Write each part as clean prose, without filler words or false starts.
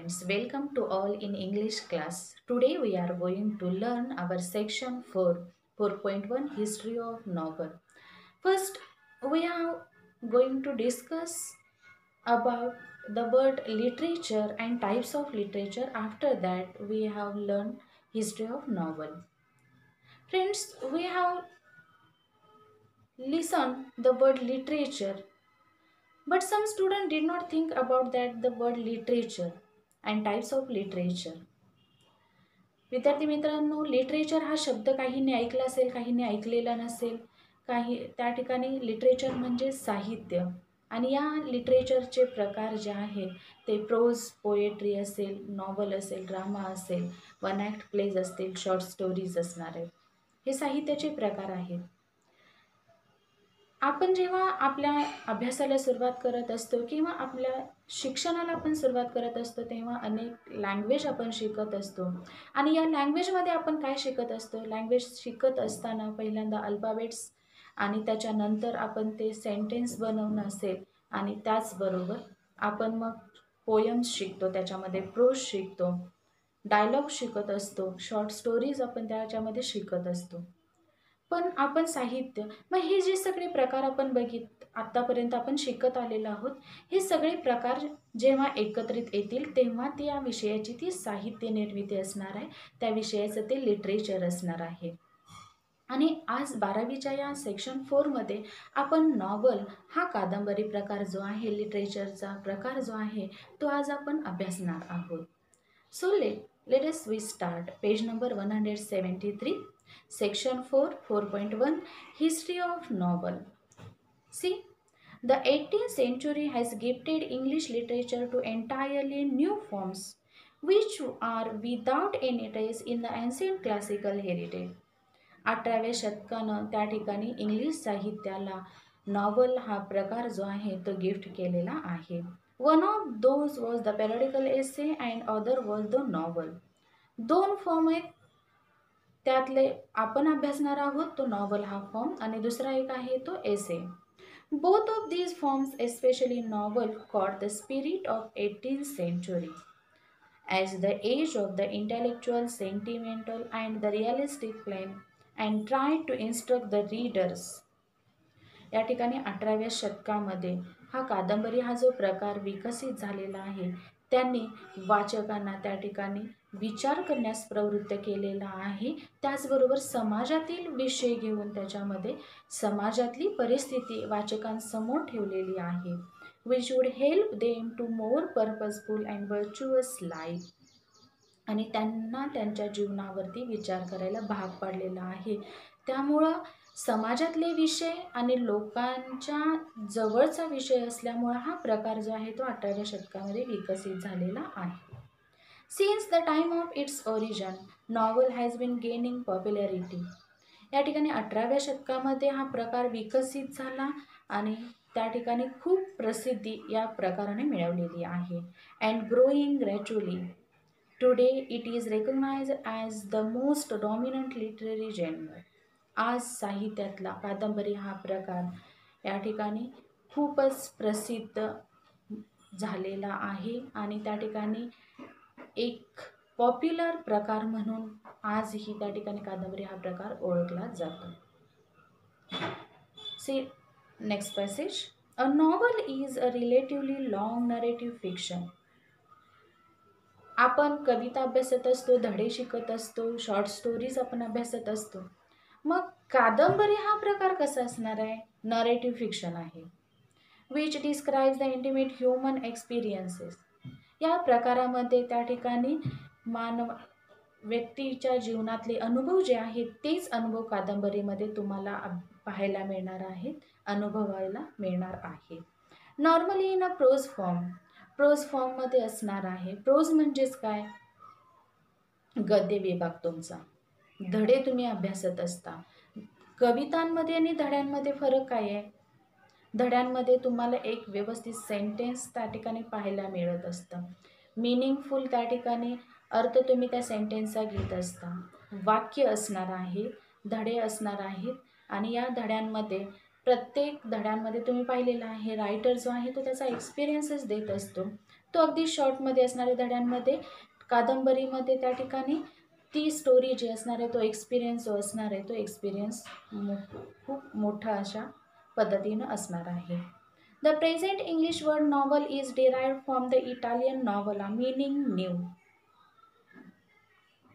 students, welcome to all in English class. Today we are going to learn our section 4, 4.1 History of Novel. First, we are going to discuss about the word literature and types of literature. After that, we have learned history of novel. Friends, we have listened the word literature, but some students did not think about that the word literature and types of literature. विद्यार्थी मित्रांनो, literature हा शब्द काहींनी ऐकला असेल, काहींनी ऐकलेला नसेल. काही त्या ठिकाणी लिटरेचर म्हणजे साहित्य आणि या लिटरेचरचे प्रकार जे आहे ते प्रोज पोएट्री असेल, नॉवल असेल, ड्रामा असेल, वन ॲक्ट प्लेज असतील, शॉर्ट स्टोरीज असणार आहेत. हे साहित्याचे प्रकार आहेत. आपण जेव्हा आपल्या अभ्यासाला सुरुवात करत असतो किंवा आपल्या शिक्षणाला आपण सुरुवात करत असतो तेव्हा अनेक लँग्वेज आपण शिकत असतो आणि या लँग्वेजमध्ये आपण काय शिकत असतो. लँग्वेज शिकत असताना पहिल्यांदा अल्फाबेट्स आणि त्याच्यानंतर आपण ते सेंटेन्स बनवणं असेल आणि त्याचबरोबर आपण मग पोयम्स शिकतो, त्याच्यामध्ये प्रोज शिकतो, डायलॉग शिकत असतो, शॉर्ट स्टोरीज आपण त्याच्यामध्ये शिकत असतो. पण आपण साहित्य, मग हे जे सगळे प्रकार आपण आत्तापर्यंत आपण शिकत आलेलो आहोत, हे सगळे प्रकार जेव्हा एकत्रित येतील तेव्हा ती या विषयाची ती साहित्य निर्मिती असणार आहे, त्या विषयाचं ते लिटरेचर असणार आहे. आणि आज 12वीच्या या सेक्शन 4मध्ये आपण नॉवल हा कादंबरी प्रकार जो आहे, लिटरेचरचा प्रकार जो आहे, तो आज आपण अभ्यासणार आहोत. So let us we start page number 173, section 4, 4.1 History of Novel. See, the 18th century has gifted English literature to entirely new forms which are without any trace in the ancient classical heritage. 18व्या शतकानं त्या ठिकाणी English साहित्याला novel हा प्रकार जो आहे तो gift केलेला आहे. One of those was the parodical essay and other was the novel. दोन फॉर्म आहेत, त्यातले आपण अभ्यासणार आहोत तो नॉवल हा फॉर्म आणि दुसरा एक आहे तो essay. Both of these forms, especially novel, caught the spirit of 18th century as the age of the intellectual, sentimental and the realistic flame and tried to instruct the readers. या ठिकाणी 18व्या शतकामध्ये हा कादंबरी हा जो प्रकार विकसित झालेला आहे त्यांनी वाचकांना त्या ठिकाणी विचार करण्यास प्रवृत्त केलेला आहे. त्याचबरोबर समाजातील विषय घेऊन त्याच्यामध्ये समाजातली परिस्थिती वाचकांसमोर ठेवलेली आहे. Which would help them to more purposeful and virtuous life. आणि त्यांना त्यांच्या जीवनावरती विचार करायला भाग पाडलेला आहे. त्यामुळं समाजातले विषय आणि लोकांच्या जवळचा विषय असल्यामुळं हा प्रकार जो आहे तो 18व्या शतकामध्ये विकसित झालेला आहे. Since the time of its origin novel has been gaining popularity. या ठिकाणी 18व्या शतकामध्ये हा प्रकार विकसित झाला आणि त्या ठिकाणी खूप प्रसिद्धी या प्रकाराने मिळवलेली आहे. And growing gradually today it is recognized as the most dominant literary genre. आज साहित्यातला कादंबरी हा प्रकार या ठिकाणी खूपच प्रसिद्ध झालेला आहे आणि त्या ठिकाणी एक पॉप्युलर प्रकार म्हणून आजही त्या ठिकाणी कादंबरी हा प्रकार ओळखला जातो. See next passage. A novel is a relatively long narrative fiction. आपण कविता अभ्यासत असतो, धडे शिकत असतो, शॉर्ट स्टोरीज आपण अभ्यासत असतो. मग कादंबरी हा प्रकार कसा असणार आहे? नरेटिव्ह फिक्शन आहे. Which describes the intimate human experiences. या प्रकारामध्ये त्या ठिकाणी व्यक्तीच्या जीवनातले अनुभव जे आहेत तेच अनुभव कादंबरीमध्ये तुम्हाला पाहायला मिळणार आहेत, अनुभवायला मिळणार आहे. Normally in a prose form. Prose फॉर्ममध्ये असणार आहे. प्रोज म्हणजेच काय? गद्य विभाग तुमचा. धडे तुम्ही अभ्यासत असता. कवितांमध्ये आणि धड्यांमध्ये फरक काय आहे? धड्यांमध्ये तुम्हाला एक व्यवस्थित सेंटेन्स त्या ठिकाणी पाहायला मिळत असतं. मिनिंगफुल त्या ठिकाणी अर्थ तुम्ही त्या सेंटेन्सचा घेत असता. वाक्य असणार आहे, धडे असणार आहेत आणि या धड्यांमध्ये प्रत्येक धड्यांमध्ये तुम्ही पाहिलेलं आहे रायटर जो आहे तो त्याचा एक्सपिरियन्सेस देत असतो. तो अगदी शॉर्टमध्ये असणाऱ्या धड्यांमध्ये कादंबरीमध्ये त्या ठिकाणी ती स्टोरी जी असणार आहे, तो एक्सपिरियन्स जो असणार आहे, तो एक्सपिरियन्स खूप मोठा अशा पद्धतीनं असणार आहे. The present English word novel is derived from the Italian novella meaning new.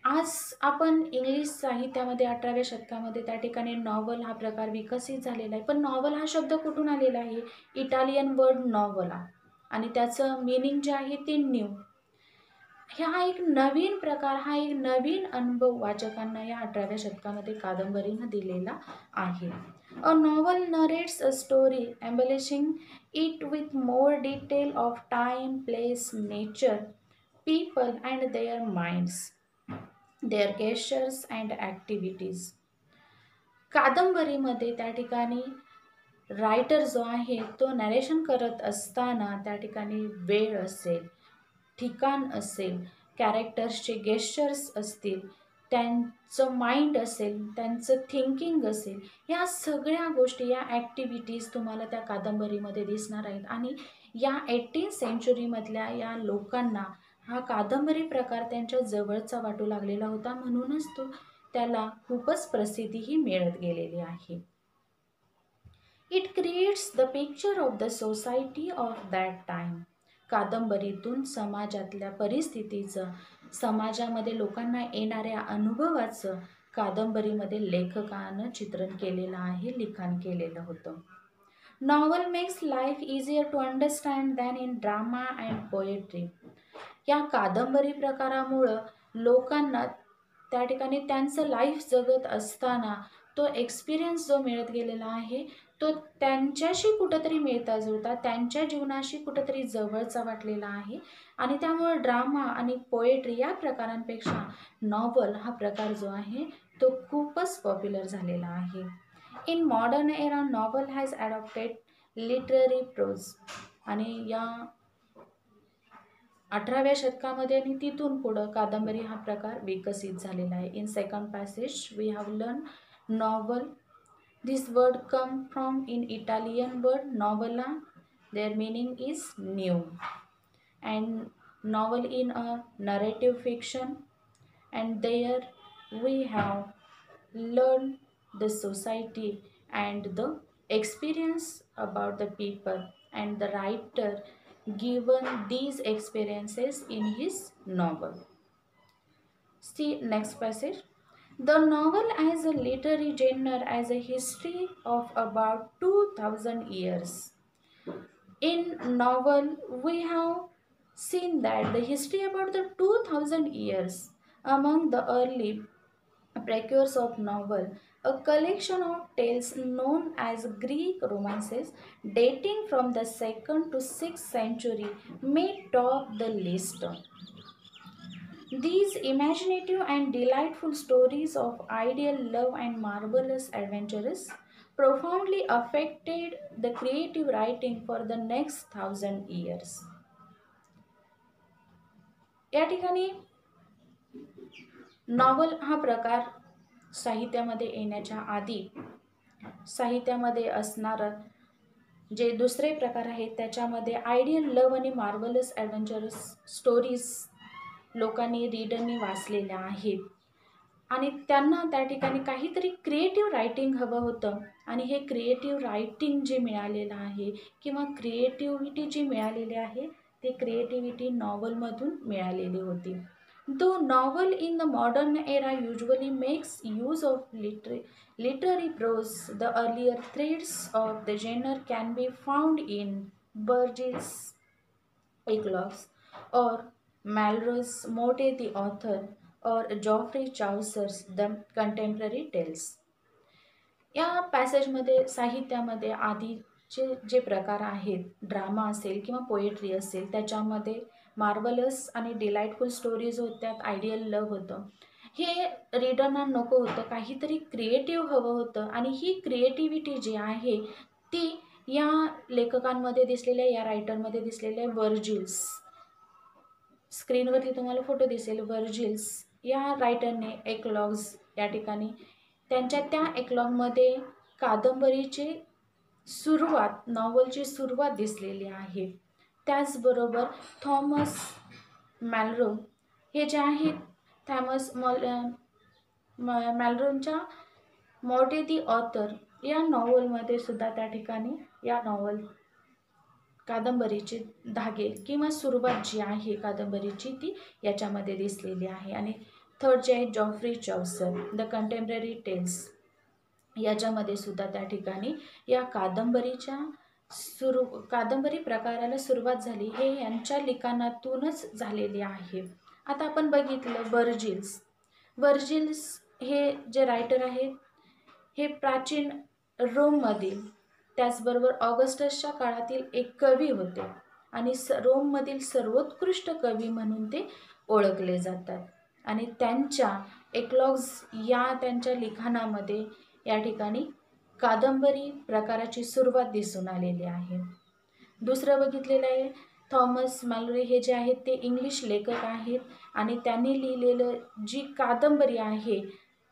आज आपण इंग्लिश साहित्यामध्ये 18व्या शतकामध्ये त्या ठिकाणी नॉवल हा प्रकार विकसित झालेला आहे. पण नॉवल हा शब्द कुठून आलेला आहे? इटालियन वर्ड नॉवला, आणि त्याचं मीनिंग जे आहे ते न्यू. हा एक नवीन प्रकार, हा एक नवीन अनुभव वाचकांना या 18व्या शतकामध्ये कादंबरीनं दिलेला आहे. A novel narrates a story embellishing it with more detail of time, place, nature, people and their minds, their gestures and activities. कादंबरीमध्ये त्या ठिकाणी रायटर जो आहे तो नरेशन करत असताना त्या ठिकाणी वेळ असेल, ठिकाण असेल, कॅरेक्टर्सचे गेस्चर्स असतील, त्यांचं माइंड असेल, त्यांचं थिंकिंग असेल, या सगळ्या गोष्टी, या ॲक्टिव्हिटीज तुम्हाला त्या कादंबरीमध्ये दिसणार आहेत. आणि या 18th सेंचुरीमधल्या या लोकांना हा कादंबरी प्रकार त्यांच्या जवळचा वाटू लागलेला होता, म्हणूनच तो त्याला खूपच प्रसिद्धीही मिळत गेलेली आहे. It creates the picture of the society of that time. कादंबरीतून समाजातल्या परिस्थितीचं, समाजामध्ये लोकांना येणाऱ्या अनुभवाचं कादंबरीमध्ये लेखकानं चित्रण केलेलं आहे, लिखाण केलेलं होतं. Novel makes life easier to understand than in drama and poetry. या कादंबरी प्रकारामुळं लोकांना त्या ठिकाणी त्यांचं लाईफ जगत असताना तो एक्सपिरियन्स जो मिळत गेलेला आहे तो त्यांच्याशी कुठंतरी मिळता जुळता, त्यांच्या जीवनाशी कुठंतरी जवळचा वाटलेला आहे. आणि त्यामुळे ड्रामा आणि पोएट्री या प्रकारांपेक्षा नॉवल हा प्रकार जो आहे तो खूपच पॉप्युलर झालेला आहे. In modern era novel has adopted literary prose. आणि या 18व्या शतकामध्ये आणि तिथून पुढं कादंबरी हा प्रकार विकसित झालेला आहे. In second passage we have learn novel. This word come from in Italian word novella. Their meaning is new. And novel in a narrative fiction. And there we have learn the society and the experience about the people, and the writer given these experiences in his novel. See next passage. The novel as a literary genre as a history of about 2000 years. In novel we have seen that the history about the 2000 years. Among the early precursors of novel, a collection of tales known as Greek romances dating from the 2nd to 6th century may top the list. These imaginative and delightful stories of ideal love and marvelous adventures profoundly affected the creative writing for the next 1000 years. या ठिकाणी novel हा प्रकार साहित्यामध्ये येण्याच्या आधी साहित्यामध्ये असणारं जे दुसरे प्रकार आहेत त्याच्यामध्ये आयडियल लव आणि मार्वलस ॲडव्हेंचरस स्टोरीज लोकांनी रीडरनी वाचलेल्या आहेत. आणि त्यांना त्या ठिकाणी काहीतरी क्रिएटिव्ह रायटिंग हवं होतं. आणि हे क्रिएटिव्ह रायटिंग जे मिळालेलं आहे किंवा क्रिएटिव्हिटी जी मिळालेली आहे ती क्रिएटिव्हिटी नॉवलमधून मिळालेली होती. Though novel in the modern era usually makes use of literary prose, the earlier threads of the genre can be found in Virgil's Eclogues or Malraux Motte the author or Geoffrey Chaucer's The Contemporary Tales. या पॅसेजमध्ये साहित्यामध्ये आधीचे जे प्रकार आहेत, drama असेल किंवा poetry असेल, त्याच्यामध्ये मार्वलस आणि डिलाइटफुल स्टोरीज होत्या, आयडियल लव होतं. हे रीडरना नको होतं, काहीतरी क्रिएटिव्ह हवं होतं. आणि ही क्रिएटिव्हिटी जी आहे ती या लेखकांमध्ये दिसलेल्या, या रायटरमध्ये दिसलेल्या वर्जिल्स, स्क्रीनवरती तुम्हाला फोटो दिसेल, वर्जिल्स या रायटरने एक्लॉग्स या ठिकाणी त्यांच्या त्या एक्लॉगमध्ये कादंबरीची सुरुवात, नॉवलची सुरुवात दिसलेली आहे. त्याचबरोबर थॉमस मॅलरो हे जे आहेत, मॅलरोनच्या मॉर्टी दी ऑथर या नॉवलमध्ये सुद्धा त्या ठिकाणी या कादंबरीचे धागे किंवा सुरुवात जी आहे कादंबरीची ती याच्यामध्ये दिसलेली आहे. आणि थर्ड जे आहे जॉफ्री चौसर द कंटेम्पररी टेल्स, याच्यामध्ये सुद्धा त्या ठिकाणी या कादंबरी प्रकाराला सुरुवात झाली हे यांच्या लिखाणातूनच झालेली आहे. आता आपण बघितलं वर्जिल्स हे जे रायटर आहेत हे प्राचीन रोममधील, त्याचबरोबर ऑगस्टसच्या काळातील एक कवी होते आणि रोममधील सर्वोत्कृष्ट कवी म्हणून ते ओळखले जातात. आणि त्यांच्या एक्लॉग्स या त्यांच्या लिखाणामध्ये या ठिकाणी कादंबरी प्रकाराची सुरुवात दिसून आलेली आहे. दुसरं बघितलेलं आहे थॉमस मॅलरी हे जे आहेत ते इंग्लिश लेखक आहेत आणि त्यांनी लिहिलेलं जी कादंबरी आहे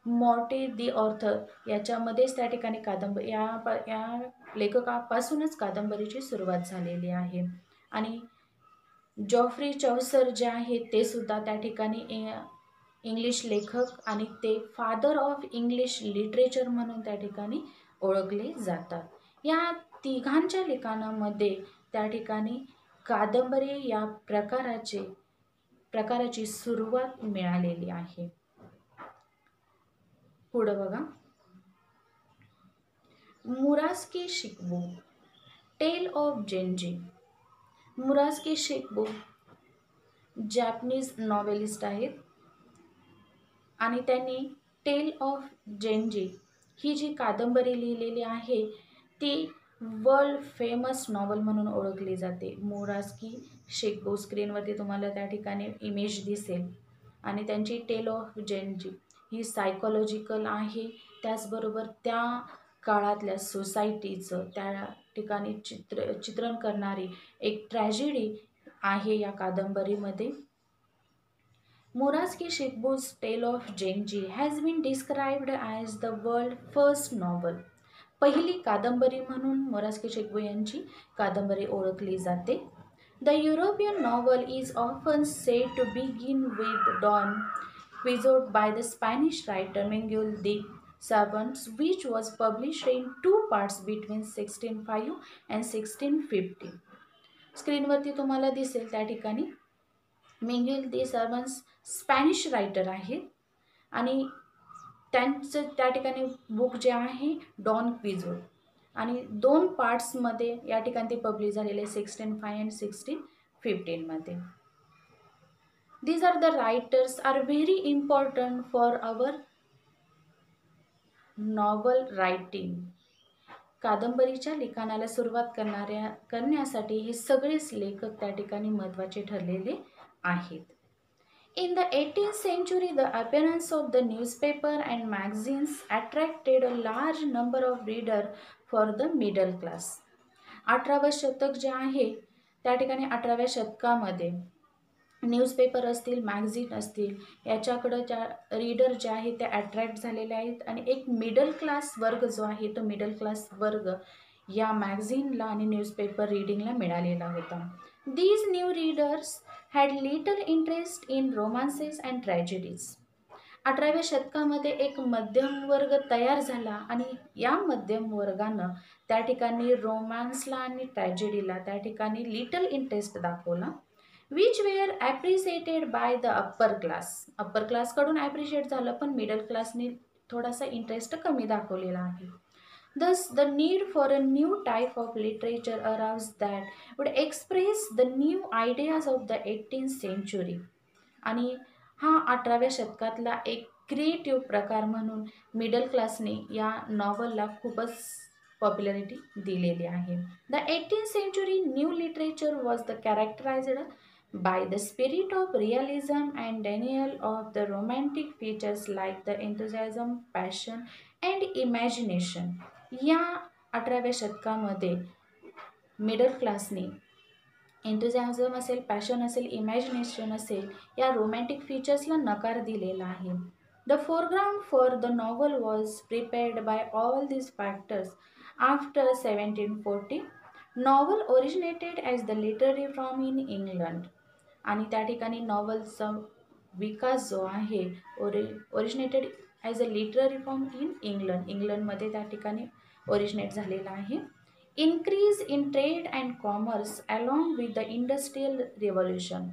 मॉर्टी दी ऑथर, याच्यामध्येच त्या ठिकाणी या लेखकापासूनच कादंबरीची सुरुवात झालेली आहे. आणि जॉफ्री चौसर जे आहेत ते सुद्धा त्या ठिकाणी इंग्लिश लेखक आणि ते फादर ऑफ इंग्लिश लिटरेचर म्हणून त्या ठिकाणी ओळखले जातात. या तिघांच्या लिखाणामध्ये त्या ठिकाणी कादंबरी या प्रकाराची सुरुवात मिळालेली आहे. पुढे बघा, Murasaki Shikibu tale of Genji. Murasaki Shikibu Japanese novelist आहेत आणि त्यांनी टेल ऑफ जेनजी ही जी कादंबरी लिहिलेली आहे ती वर्ल्ड फेमस नॉवल म्हणून ओळखली जाते. मुरास्की शिकबू स्क्रीनवरती तुम्हाला त्या ठिकाणी इमेज दिसेल. आणि त्यांची टेल ऑफ जेनजी ही सायकोलॉजिकल आहे, त्याचबरोबर त्या काळातल्या सोसायटीचं त्या ठिकाणी चित्रण करणारी एक ट्रॅजेडी आहे या कादंबरीमध्ये. Murasaki Shikibu's tale of Genji has been described as the world first novel. पहिली कादंबरी म्हणून मुरास्की शिकबू यांची कादंबरी ओळखली जाते. The European novel is often said to begin with Don Quixote by the Spanish writer Miguel de Cervantes, which was published in 2 parts between 1605 and 1650. स्क्रीनवरती तुम्हाला दिसेल त्या ठिकाणी मिग्युल दे सर्वांट्स स्पॅनिश रायटर आहेत आणि त्यांचं त्या ठिकाणी बुक जे आहे डॉन क्विझोट आणि 2 पार्ट्समध्ये या ठिकाणी ते पब्लिश झालेले 1605 and 1615मध्ये. These are the writers are very important for our novel writing. कादंबरीच्या लिखाणाला सुरुवात करण्यासाठी हे सगळेच लेखक त्या ठिकाणी महत्त्वाचे ठरलेले आहेत. In the 18th century, the appearance of the newspaper and magazines attracted a large number of readers for the middle class. 18वे शतक जे आहे त्या ठिकाणी 18व्या शतकामध्ये न्यूजपेपर असतील, मॅगझिन असतील, याच्याकडं ज्या रीडर जे आहेत ते अट्रॅक्ट झालेले आहेत आणि एक मिडल क्लास वर्ग जो आहे तो मिडल क्लास वर्ग या मॅगझिनला आणि न्यूजपेपर रीडिंगला मिळालेला होता. These new readers had little interest in romances and tragedies. 18व्या शतकामध्ये एक मध्यम वर्ग तयार झाला आणि या मध्यम वर्गानं त्या ठिकाणी रोमॅन्सला आणि ट्रॅजेडीला त्या ठिकाणी लिटल इंटरेस्ट दाखवला. Which were appreciated by the upper class. Upper क्लासकडून ॲप्रिशिएट झालं पण मिडल क्लासने थोडासा इंटरेस्ट कमी दाखवलेला आहे. Thus, the need for a new type of literature arose that would express the new ideas of the 18th century. आणि हा 18व्या शतकातला एक क्रिएटिव्ह प्रकार म्हणून मिडल क्लासने या नॉवलला खूपच पॉप्युलरिटी दिलेली आहे. The 18th century new literature was the characterized by the spirit of realism and denial of the romantic features like the enthusiasm, passion and imagination. या 18व्या शतकामध्ये मिडल क्लासने एन्थुझियाझम असेल, पॅशन असेल, इमॅजिनेशन असेल या रोमॅन्टिक फीचर्सला नकार दिलेला आहे. The foreground for the novel was prepared by all these factors after 1740. Novel originated as the literary form in England. आणि त्या ठिकाणी नॉवलचा विकास जो आहे originated as a literary form in England, इंग्लंडमध्ये त्या ठिकाणी ओरिजिनेट झालेला आहे. Increase in trade and commerce along with the industrial revolution.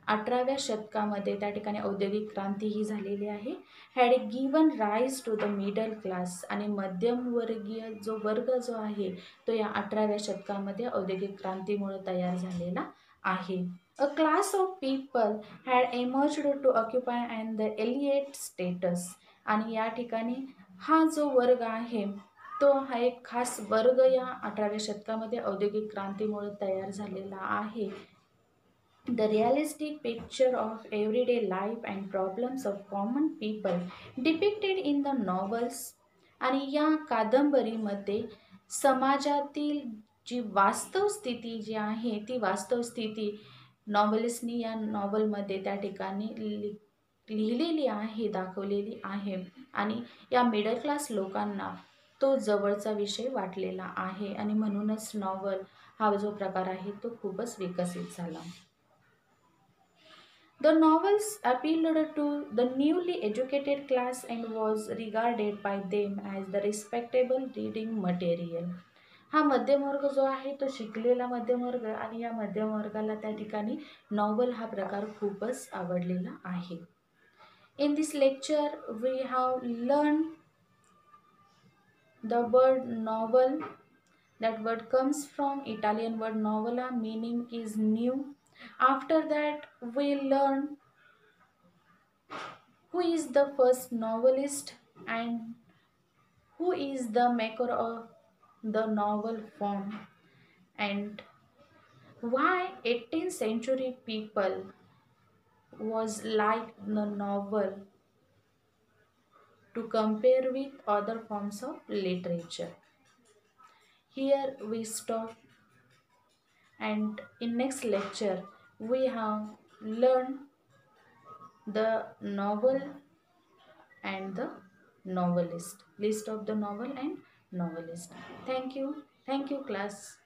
18व्या शतकामध्ये त्या ठिकाणी औद्योगिक क्रांती ही झालेली आहे. Had given rise to the middle class. आणि मध्यमवर्गीय जो वर्ग जो आहे तो या 18व्या शतकामध्ये औद्योगिक क्रांतीमुळे तयार झालेला आहे. A class of people had emerged to occupy and the elite status. आणि या ठिकाणी हा जो वर्ग आहे तो हा एक खास वर्ग या 18व्या शतकामध्ये औद्योगिक क्रांतीमुळे तयार झालेला आहे. The realistic picture of everyday life and problems of common people depicted in the novels. आणि या कादंबरीमध्ये समाजातील जी वास्तव स्थिती जी आहे ती वास्तव स्थिती नॉवलिस्टनी या नॉवलमध्ये त्या ठिकाणी लिहिलेली आहे, दाखवलेली आहे. आणि या मिडल क्लास लोकांना तो जवळचा विषय वाटलेला आहे आणि म्हणूनच नॉवल हा जो प्रकार आहे तो खूपच विकसित झाला. The novels appealed to the newly educated class and was regarded by them as the respectable reading material. हा मध्यमवर्ग जो आहे तो शिकलेला मध्यमवर्ग आणि या मध्यमवर्गाला त्या ठिकाणी नॉवल हा प्रकार खूपच आवडलेला आहे. In this lecture we have learned the word novel. That word comes from Italian word novella, meaning is new. After that we learn who is the first novelist and who is the maker of the novel form, and why 18th century people was like the novel to compare with other forms of literature. Here we stop, and in next lecture we have learned the novel and the novelist, list of the novel and novelist. Thank you class.